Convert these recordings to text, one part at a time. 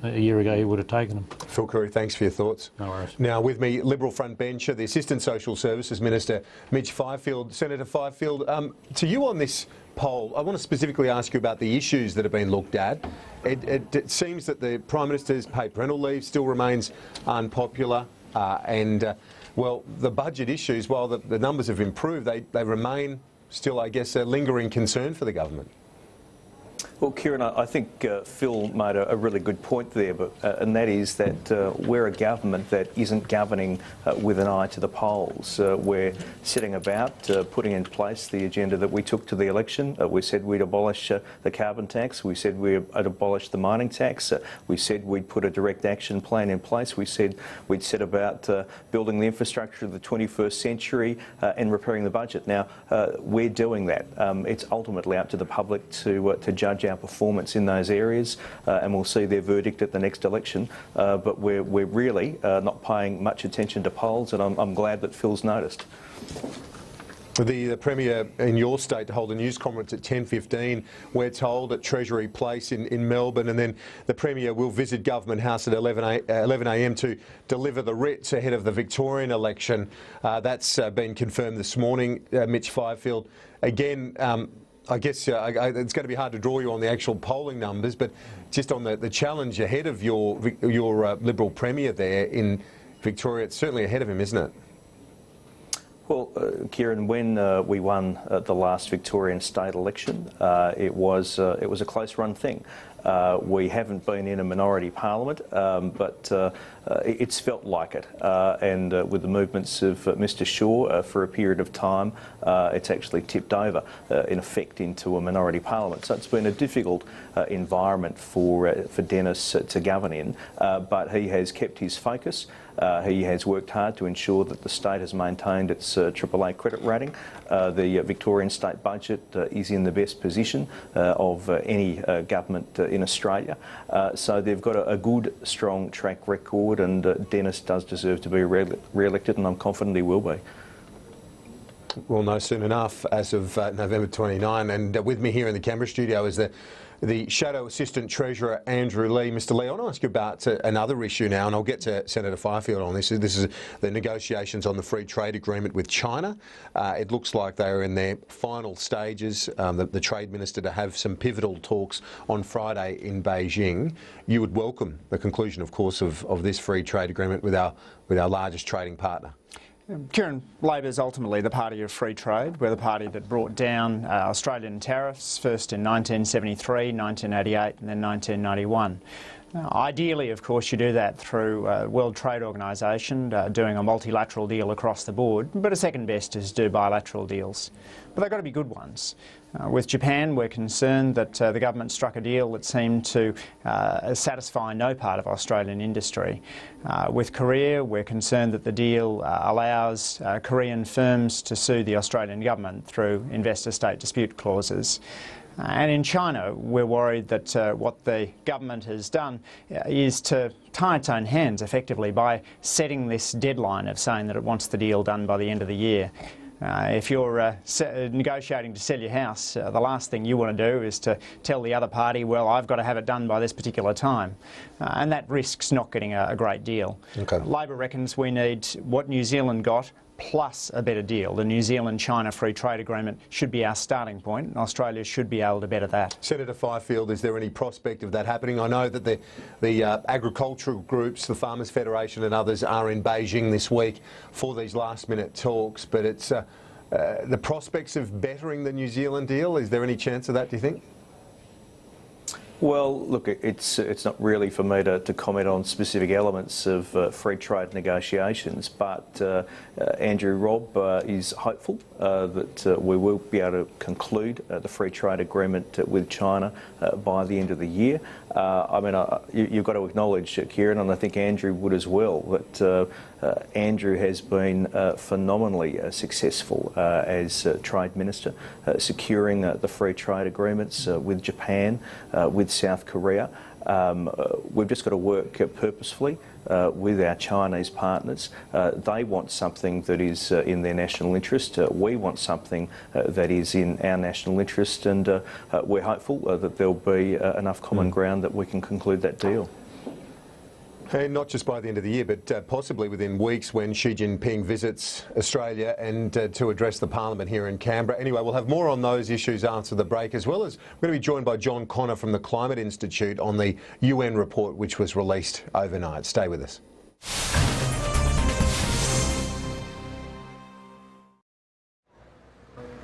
a year ago he would have taken them. Phil Curry, thanks for your thoughts. No worries. Now with me, Liberal frontbencher, the Assistant Social Services Minister, Mitch Fifield. Senator Fifield, to you on this poll, I want to specifically ask you about the issues that have been looked at. It seems that the Prime Minister's paid parental leave still remains unpopular, well, the budget issues, while the numbers have improved, they remain still, I guess, a lingering concern for the government. Well, Kieran, I think Phil made a really good point there, and that is that we're a government that isn't governing with an eye to the polls. We're setting about putting in place the agenda that we took to the election. We said we'd abolish the carbon tax. We said we'd abolish the mining tax. We said we'd put a direct action plan in place. We said we'd set about building the infrastructure of the 21st century and repairing the budget. Now, we're doing that. It's ultimately up to the public to judge our performance in those areas, and we'll see their verdict at the next election. But we're really not paying much attention to polls, and I'm glad that Phil's noticed. The Premier in your state to hold a news conference at 10:15, we're told, at Treasury Place in Melbourne, and then the Premier will visit Government House at 11 a.m. to deliver the writs ahead of the Victorian election. That's been confirmed this morning. Mitch Fifield, again, I guess it's going to be hard to draw you on the actual polling numbers, but just on the challenge ahead of your Liberal Premier there in Victoria, it's certainly ahead of him, isn't it? Well, Kieran, when we won the last Victorian state election, it was a close-run thing. We haven't been in a minority parliament, but it's felt like it. And with the movements of Mr Shaw for a period of time, it's actually tipped over, in effect, into a minority parliament. So it's been a difficult environment for Dennis to govern in, but he has kept his focus. He has worked hard to ensure that the state has maintained its AAA credit rating. The Victorian state budget is in the best position of any government in Australia. So they've got a good, strong track record, and Dennis does deserve to be re-elected, and I'm confident he will be. We'll know soon enough, as of November 29. And with me here in the Canberra studio is the Shadow Assistant Treasurer, Andrew Lee. Mr Lee, I want to ask you about another issue now, and I'll get to Senator Fifield on this. This is the negotiations on the free trade agreement with China. It looks like they are in their final stages, the Trade Minister to have some pivotal talks on Friday in Beijing. You would welcome the conclusion, of course, of this free trade agreement with our largest trading partner. Kieran, Labor is ultimately the party of free trade. We're the party that brought down Australian tariffs, first in 1973, 1988 and then 1991. Ideally, of course, you do that through World Trade Organisation, doing a multilateral deal across the board, but a second best is to do bilateral deals. But they've got to be good ones. With Japan, we're concerned that the government struck a deal that seemed to satisfy no part of Australian industry. With Korea, we're concerned that the deal allows Korean firms to sue the Australian government through investor-state dispute clauses. And in China, we're worried that what the government has done is to tie its own hands effectively by setting this deadline of saying that it wants the deal done by the end of the year. If you're negotiating to sell your house, the last thing you want to do is to tell the other party, well, I've got to have it done by this particular time. And that risks not getting a great deal. Okay. Labor reckons we need what New Zealand got plus a better deal. The New Zealand-China Free Trade Agreement should be our starting point, and Australia should be able to better that. Senator Fifield, is there any prospect of that happening? I know that the agricultural groups, the Farmers Federation and others are in Beijing this week for these last-minute talks, but it's the prospects of bettering the New Zealand deal, is there any chance of that, do you think? Well, look, it's not really for me to comment on specific elements of free trade negotiations, but Andrew Robb is hopeful that we will be able to conclude the free trade agreement with China by the end of the year. I mean, you've got to acknowledge, Kieran, and I think Andrew would as well, that Andrew has been phenomenally successful as Trade Minister, securing the free trade agreements with Japan, with South Korea. We've just got to work purposefully with our Chinese partners. They want something that is in their national interest. We want something that is in our national interest, and we're hopeful that there'll be enough common ground that we can conclude that deal. And not just by the end of the year, but possibly within weeks when Xi Jinping visits Australia and to address the Parliament here in Canberra. Anyway, we'll have more on those issues after the break, as well as we're going to be joined by John Connor from the Climate Institute on the UN report which was released overnight. Stay with us.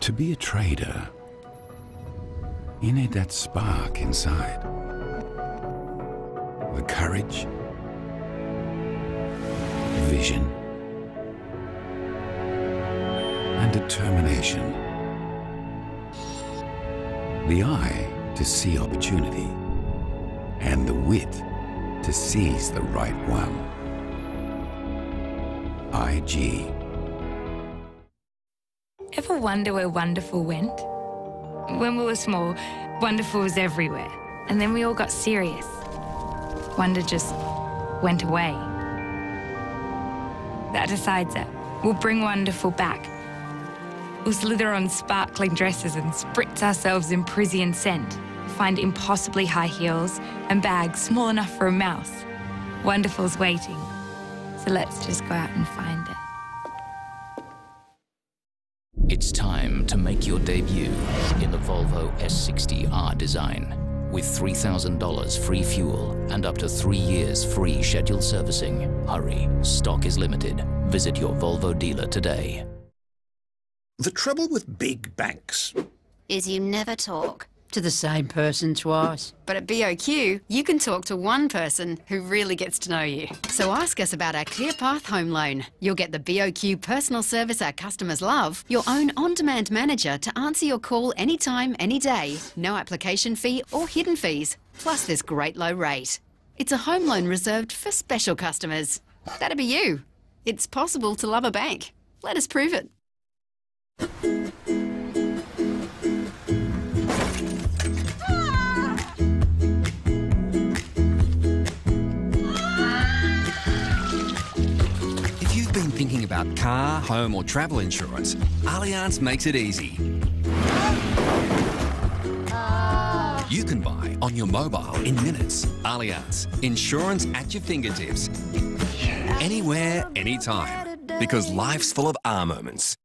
To be a trader, you need that spark inside. The courage, vision, and determination. The eye to see opportunity, and the wit to seize the right one. IG. Ever wonder where wonderful went? When we were small, wonderful was everywhere. And then we all got serious. Wonder just went away. That decides it. We'll bring wonderful back. We'll slither on sparkling dresses and spritz ourselves in Parisian scent. Find impossibly high heels and bags small enough for a mouse. Wonderful's waiting. So let's just go out and find it. It's time to make your debut in the Volvo S60R design. With $3,000 free fuel and up to 3 years free scheduled servicing. Hurry, stock is limited. Visit your Volvo dealer today. The trouble with big banks is you never talk to the same person twice. But at BOQ, you can talk to one person who really gets to know you. So ask us about our ClearPath home loan. You'll get the BOQ personal service our customers love, your own on-demand manager to answer your call anytime, any day. No application fee or hidden fees, plus this great low rate. It's a home loan reserved for special customers. That'd be you. It's possible to love a bank. Let us prove it. Thinking about car, home or travel insurance, Allianz makes it easy. You can buy on your mobile in minutes. Allianz, insurance at your fingertips. Anywhere, anytime. Because life's full of moments.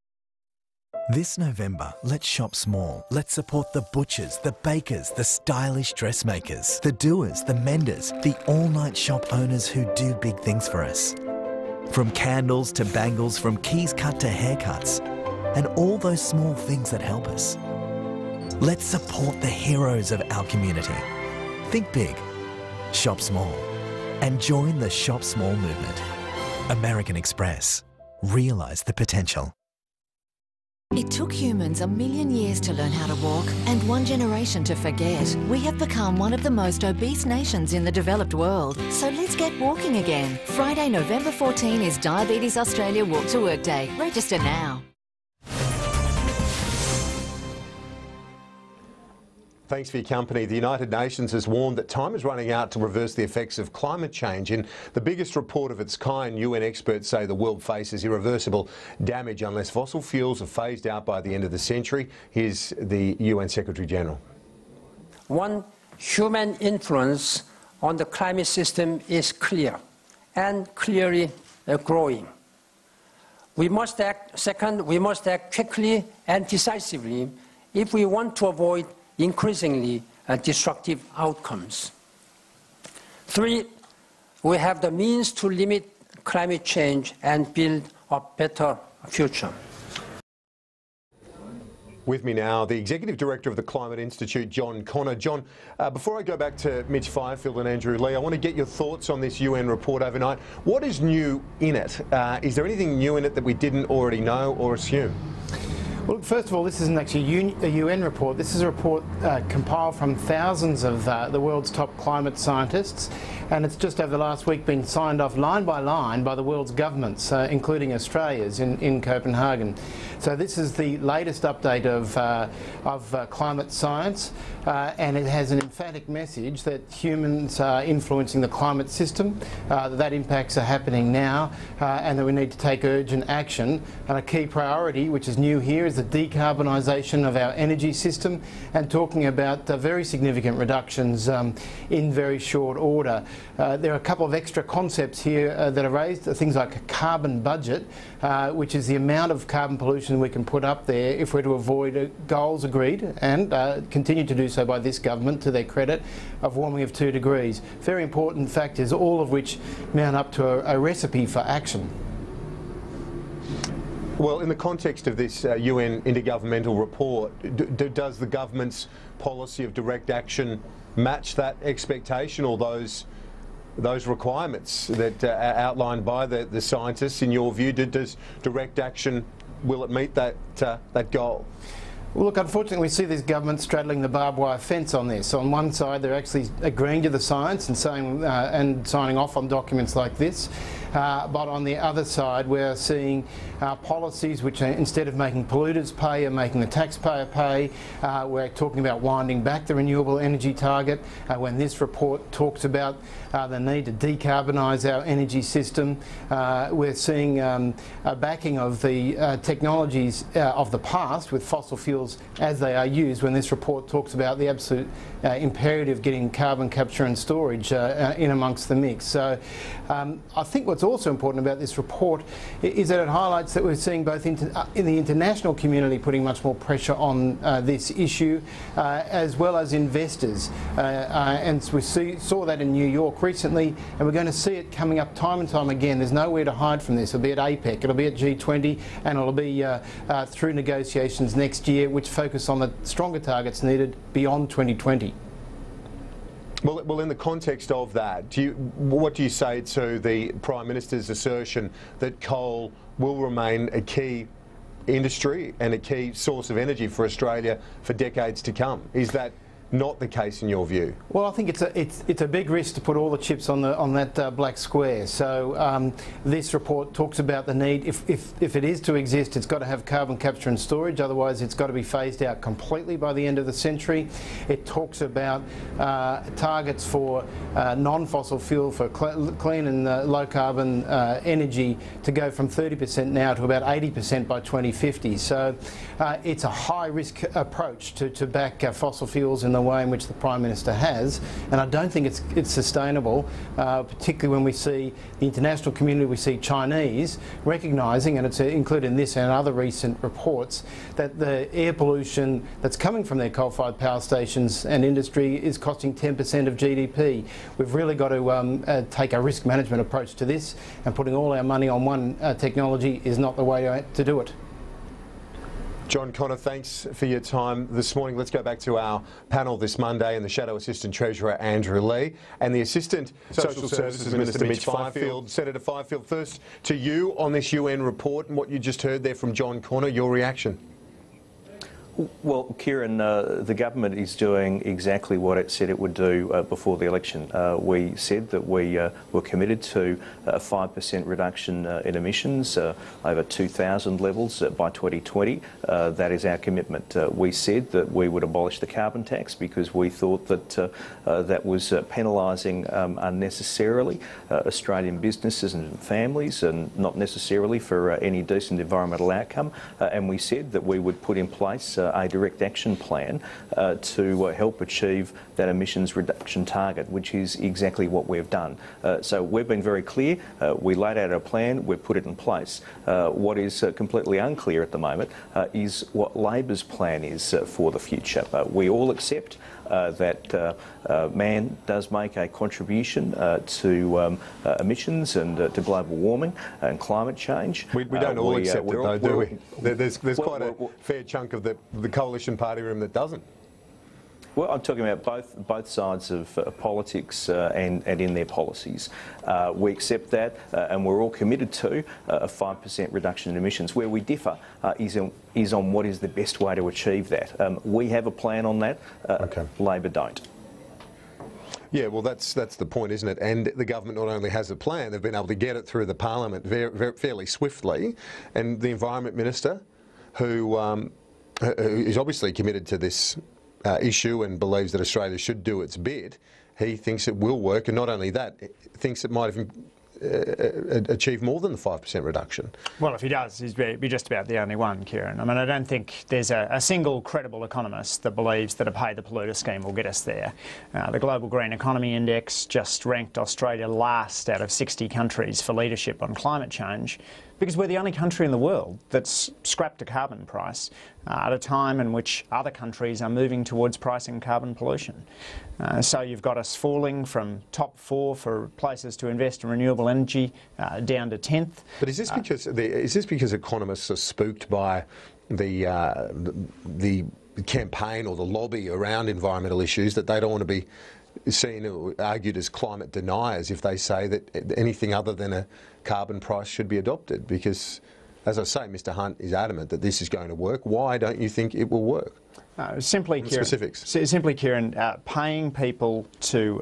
This November, let's shop small. Let's support the butchers, the bakers, the stylish dressmakers, the doers, the menders, the all-night shop owners who do big things for us. From candles to bangles, from keys cut to haircuts, and all those small things that help us. Let's support the heroes of our community. Think big, shop small, and join the Shop Small movement. American Express. Realise the potential. It took humans 1 million years to learn how to walk and 1 generation to forget. We have become one of the most obese nations in the developed world. So let's get walking again. Friday, November 14 is Diabetes Australia Walk to Work Day. Register now. Thanks for your company. The United Nations has warned that time is running out to reverse the effects of climate change. In the biggest report of its kind, UN experts say the world faces irreversible damage unless fossil fuels are phased out by the end of the century. Here's the UN Secretary-General. One, human influence on the climate system is clear and clearly growing. We must act. Second, we must act quickly and decisively if we want to avoid increasingly destructive outcomes. 3, we have the means to limit climate change and build a better future. With me now, the Executive Director of the Climate Institute, John Connor. John, before I go back to Mitch Fifield and Andrew Leigh, I want to get your thoughts on this UN report overnight. What is new in it? Is there anything new in it that we didn't already know or assume? Well, first of all, this isn't actually a UN report. This is a report compiled from thousands of the world's top climate scientists, and it's just over the last week been signed off line by line by the world's governments, including Australia's in Copenhagen. So this is the latest update of climate science, and it has an emphatic message that humans are influencing the climate system, that impacts are happening now, and that we need to take urgent action. And a key priority, which is new here, is the decarbonisation of our energy system, and talking about very significant reductions in very short order. there are a couple of extra concepts here that are raised, things like a carbon budget, which is the amount of carbon pollution we can put up there if we're to avoid goals agreed and continue to do so by this government, to their credit, of warming of 2 degrees. Very important factors, all of which mount up to a recipe for action. Well, in the context of this UN intergovernmental report, does the government's policy of direct action match that expectation, or those requirements that are outlined by the scientists? In your view, does direct action, will it meet that goal? Well, look, unfortunately we see this government straddling the barbed wire fence on this. On one side they're actually agreeing to the science and saying and signing off on documents like this, but on the other side we're seeing policies which are, instead of making polluters pay, are making the taxpayer pay. We're talking about winding back the renewable energy target when this report talks about the need to decarbonise our energy system. We're seeing a backing of the technologies of the past with fossil fuels as they are used, when this report talks about the absolute imperative getting carbon capture and storage in amongst the mix. So I think what's also important about this report is that it highlights that we're seeing both in the international community putting much more pressure on this issue, as well as investors. And we saw that in New York recently, and we're going to see it coming up time and time again. There's nowhere to hide from this. It'll be at APEC, it'll be at G20, and it'll be through negotiations next year, which focus on the stronger targets needed beyond 2020. Well, in the context of that, what do you say to the Prime Minister's assertion that coal will remain a key industry and a key source of energy for Australia for decades to come? Is that not the case in your view? Well, I think it's a big risk to put all the chips on that black square. So this report talks about the need, if it is to exist, it's got to have carbon capture and storage, otherwise it's got to be phased out completely by the end of the century. It talks about targets for non-fossil fuel, for clean and low carbon energy, to go from 30% now to about 80% by 2050. So it's a high risk approach to back fossil fuels in the way in which the Prime Minister has, and I don't think it's sustainable, particularly when we see the international community, we see Chinese recognising, and it's included in this and other recent reports, that the air pollution that's coming from their coal-fired power stations and industry is costing 10% of GDP. We've really got to take a risk management approach to this, and putting all our money on one technology is not the way to do it. John Connor, thanks for your time this morning. Let's go back to our panel this Monday, and the Shadow Assistant Treasurer Andrew Leigh and the Assistant Social Services Minister Mitch Fifield. Senator Fifield, first to you on this UN report and what you just heard there from John Connor, your reaction. Well, Kieran, the government is doing exactly what it said it would do before the election. We said that we were committed to a 5% reduction in emissions over 2000 levels by 2020. That is our commitment. We said that we would abolish the carbon tax because we thought that that was penalising unnecessarily Australian businesses and families, and not necessarily for any decent environmental outcome. And we said that we would put in place a direct action plan to help achieve that emissions reduction target, which is exactly what we've done. So we've been very clear. We laid out a plan, we've put it in place. What is completely unclear at the moment is what Labor's plan is for the future. We all accept that man does make a contribution to emissions and to global warming and climate change. We don't all accept it though, do we? There's quite a fair chunk of the coalition party room that doesn't. Well, I'm talking about both sides of politics and in their policies. We accept that, and we're all committed to a 5% reduction in emissions. Where we differ is on what is the best way to achieve that. We have a plan on that. Labor don't. Yeah, well, that's the point, isn't it? And the government not only has a plan, they've been able to get it through the parliament fairly swiftly. And the Environment Minister, who is obviously committed to this issue and believes that Australia should do its bit, he thinks it will work, and not only that, thinks it might even achieve more than the 5% reduction. Well, if he does, he's be just about the only one, Kieran. I mean, I don't think there's a single credible economist that believes that a pay the polluter scheme will get us there. The Global Green Economy Index just ranked Australia last out of 60 countries for leadership on climate change, because we're the only country in the world that's scrapped a carbon price at a time in which other countries are moving towards pricing carbon pollution. So you've got us falling from top 4 for places to invest in renewable energy down to 10th. But is this because economists are spooked by the campaign or the lobby around environmental issues, that they don't want to be seen or argued as climate deniers if they say that anything other than a carbon price should be adopted? Because, as I say, Mr Hunt is adamant that this is going to work. Why don't you think it will work? Simply, Kieran, specifics. Simply, Kieran, paying people in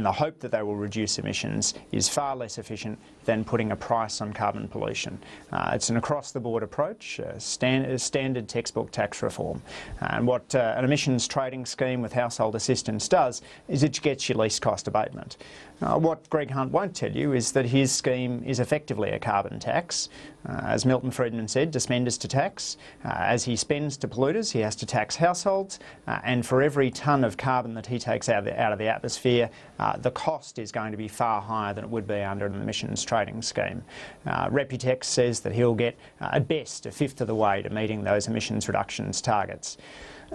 the hope that they will reduce emissions is far less efficient than putting a price on carbon pollution. It's an across-the-board approach, standard textbook tax reform. And what an emissions trading scheme with household assistance does is it gets you least cost abatement. What Greg Hunt won't tell you is that his scheme is effectively a carbon tax. As Milton Friedman said, to spend is to tax. As he spends to polluters, he has to tax households, and for every tonne of carbon that he takes out of the atmosphere, the cost is going to be far higher than it would be under an emissions trading scheme. Reputex says that he'll get, at best, a fifth of the way to meeting those emissions reductions targets.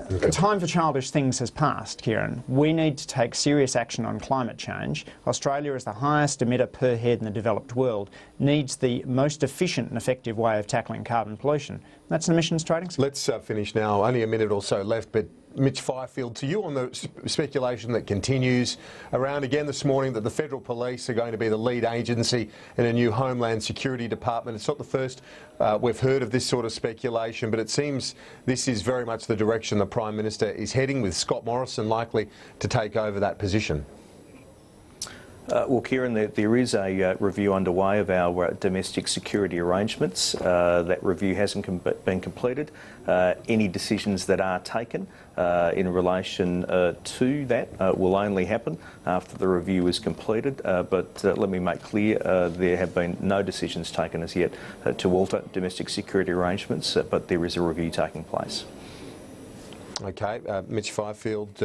The time for childish things has passed, Kieran. We need to take serious action on climate change. Australia, as the highest emitter per head in the developed world, needs the most efficient and effective way of tackling carbon pollution. That's an emissions trading scheme. Let's finish now. Only a minute or so left, but Mitch Fifield, to you on the speculation that continues around again this morning that the Federal Police are going to be the lead agency in a new Homeland Security Department. It's not the first we've heard of this sort of speculation, but it seems this is very much the direction the Prime Minister is heading, with Scott Morrison likely to take over that position. Well, Kieran, there is a review underway of our domestic security arrangements. That review hasn't been completed. Any decisions that are taken in relation to that will only happen after the review is completed. But let me make clear, there have been no decisions taken as yet to alter domestic security arrangements, but there is a review taking place. Okay, Mitch Fifield,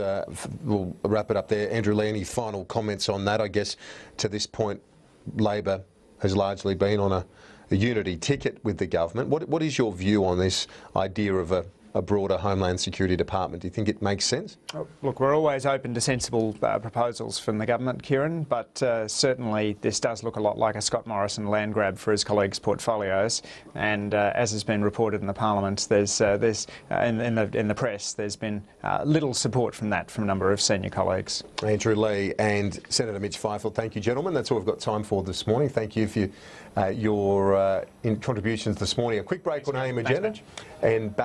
we'll wrap it up there. Andrew Leigh, any final comments on that? I guess to this point, Labor has largely been on a unity ticket with the government. What is your view on this idea of a broader Homeland Security Department? Do you think it makes sense? Look, we're always open to sensible proposals from the government, Kieran, but certainly this does look a lot like a Scott Morrison land grab for his colleagues' portfolios. And as has been reported in the Parliament, there's in the press, there's been little support from that from a number of senior colleagues. Andrew Leigh and Senator Mitch Fifield, thank you, gentlemen. That's all we've got time for this morning. Thank you for your contributions this morning. A quick break on AM Agenda and back.